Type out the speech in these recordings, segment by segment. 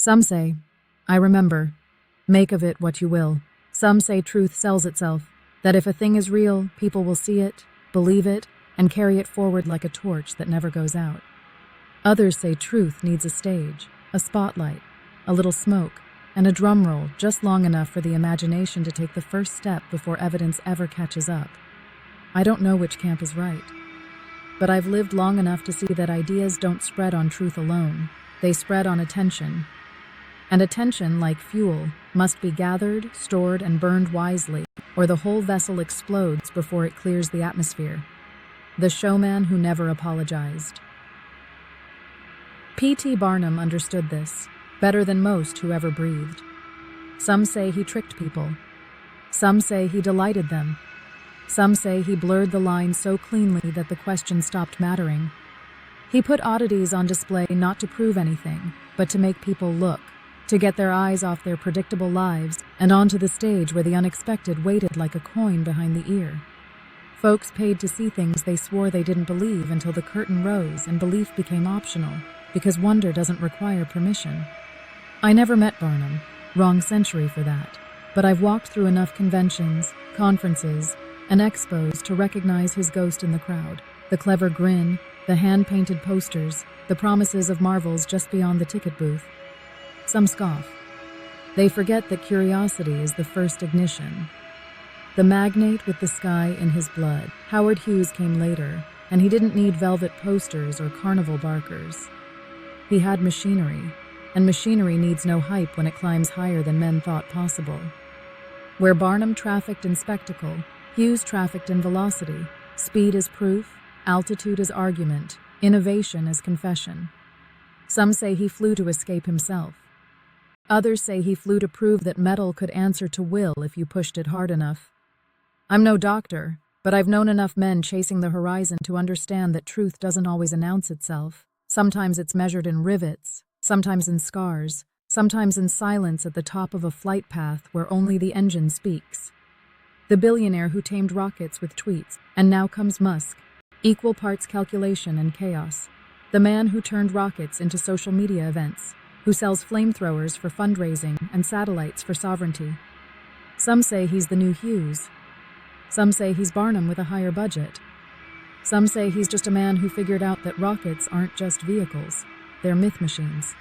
Some say, I remember, make of it what you will. Some say truth sells itself, that if a thing is real, people will see it, believe it, and carry it forward like a torch that never goes out. Others say truth needs a stage, a spotlight, a little smoke, and a drum roll just long enough for the imagination to take the first step before evidence ever catches up. I don't know which camp is right, but I've lived long enough to see that ideas don't spread on truth alone. They spread on attention. And attention, like fuel, must be gathered, stored, and burned wisely, or the whole vessel explodes before it clears the atmosphere. The showman who never apologized. P.T. Barnum understood this, better than most who ever breathed. Some say he tricked people. Some say he delighted them. Some say he blurred the line so cleanly that the question stopped mattering. He put oddities on display not to prove anything, but to make people look, to get their eyes off their predictable lives and onto the stage where the unexpected waited like a coin behind the ear. Folks paid to see things they swore they didn't believe until the curtain rose and belief became optional, because wonder doesn't require permission. I never met Barnum, wrong century for that, but I've walked through enough conventions, conferences, and expos to recognize his ghost in the crowd. The clever grin, the hand-painted posters, the promises of marvels just beyond the ticket booth. Some scoff. They forget that curiosity is the first ignition. The magnate with the sky in his blood. Howard Hughes came later, and he didn't need velvet posters or carnival barkers. He had machinery, and machinery needs no hype when it climbs higher than men thought possible. Where Barnum trafficked in spectacle, Hughes trafficked in velocity. Speed is proof, altitude is argument, innovation is confession. Some say he flew to escape himself. Others say he flew to prove that metal could answer to will if you pushed it hard enough. I'm no doctor, but I've known enough men chasing the horizon to understand that truth doesn't always announce itself. Sometimes it's measured in rivets, sometimes in scars, sometimes in silence at the top of a flight path where only the engine speaks. The billionaire who tamed rockets with tweets, and now comes Musk, equal parts calculation and chaos. The man who turned rockets into social media events, who sells flamethrowers for fundraising and satellites for sovereignty. Some say he's the new Hughes. Some say he's Barnum with a higher budget. Some say he's just a man who figured out that rockets aren't just vehicles, they're myth machines.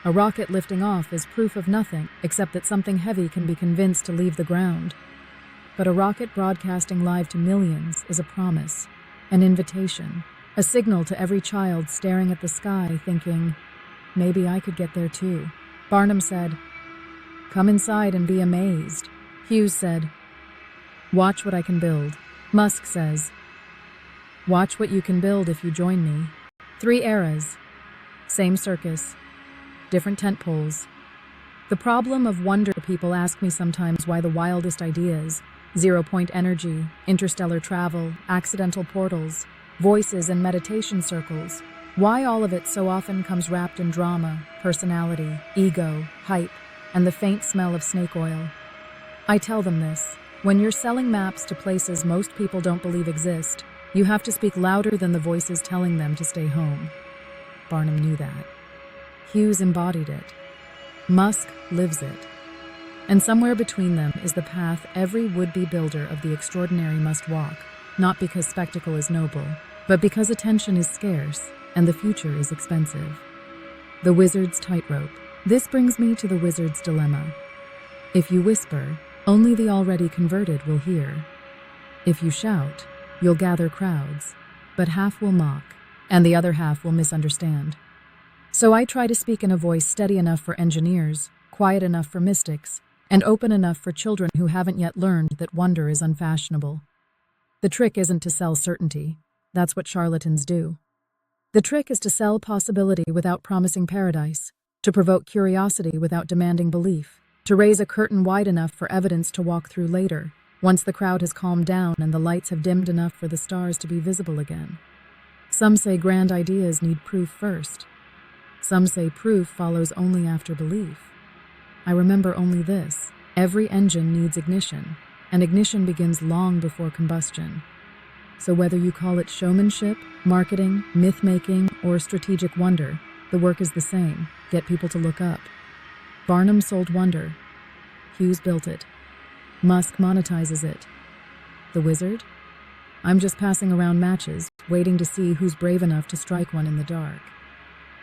A rocket lifting off is proof of nothing except that something heavy can be convinced to leave the ground. But a rocket broadcasting live to millions is a promise, an invitation, a signal to every child staring at the sky thinking, maybe I could get there too. Barnum said, come inside and be amazed. Hughes said, watch what I can build. Musk says, watch what you can build if you join me. 3 eras, same circus, different tent poles. The problem of wonder, people ask me sometimes why the wildest ideas, zero-point energy, interstellar travel, accidental portals, voices in meditation circles, why all of it so often comes wrapped in drama, personality, ego, hype, and the faint smell of snake oil. I tell them this, when you're selling maps to places most people don't believe exist, you have to speak louder than the voices telling them to stay home. Barnum knew that. Hughes embodied it. Musk lives it. And somewhere between them is the path every would-be builder of the extraordinary must walk, not because spectacle is noble, but because attention is scarce and the future is expensive. The wizard's tightrope. This brings me to the wizard's dilemma. If you whisper, only the already converted will hear. If you shout, you'll gather crowds, but half will mock, and the other half will misunderstand. So I try to speak in a voice steady enough for engineers, quiet enough for mystics, and open enough for children who haven't yet learned that wonder is unfashionable. The trick isn't to sell certainty. That's what charlatans do. The trick is to sell possibility without promising paradise, to provoke curiosity without demanding belief, to raise a curtain wide enough for evidence to walk through later, once the crowd has calmed down and the lights have dimmed enough for the stars to be visible again. Some say grand ideas need proof first. Some say proof follows only after belief. I remember only this: every engine needs ignition, and ignition begins long before combustion. So whether you call it showmanship, marketing, myth-making, or strategic wonder, The work is the same: get people to look up. Barnum sold wonder. Hughes built it. Musk monetizes it. The wizard? I'm just passing around matches, waiting to see who's brave enough to strike one in the dark.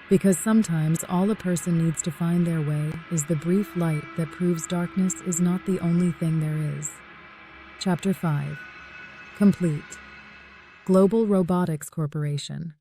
Because sometimes all a person needs to find their way is the brief light that proves darkness is not the only thing there is. Chapter 5. Complete. Global Robotics Corporation.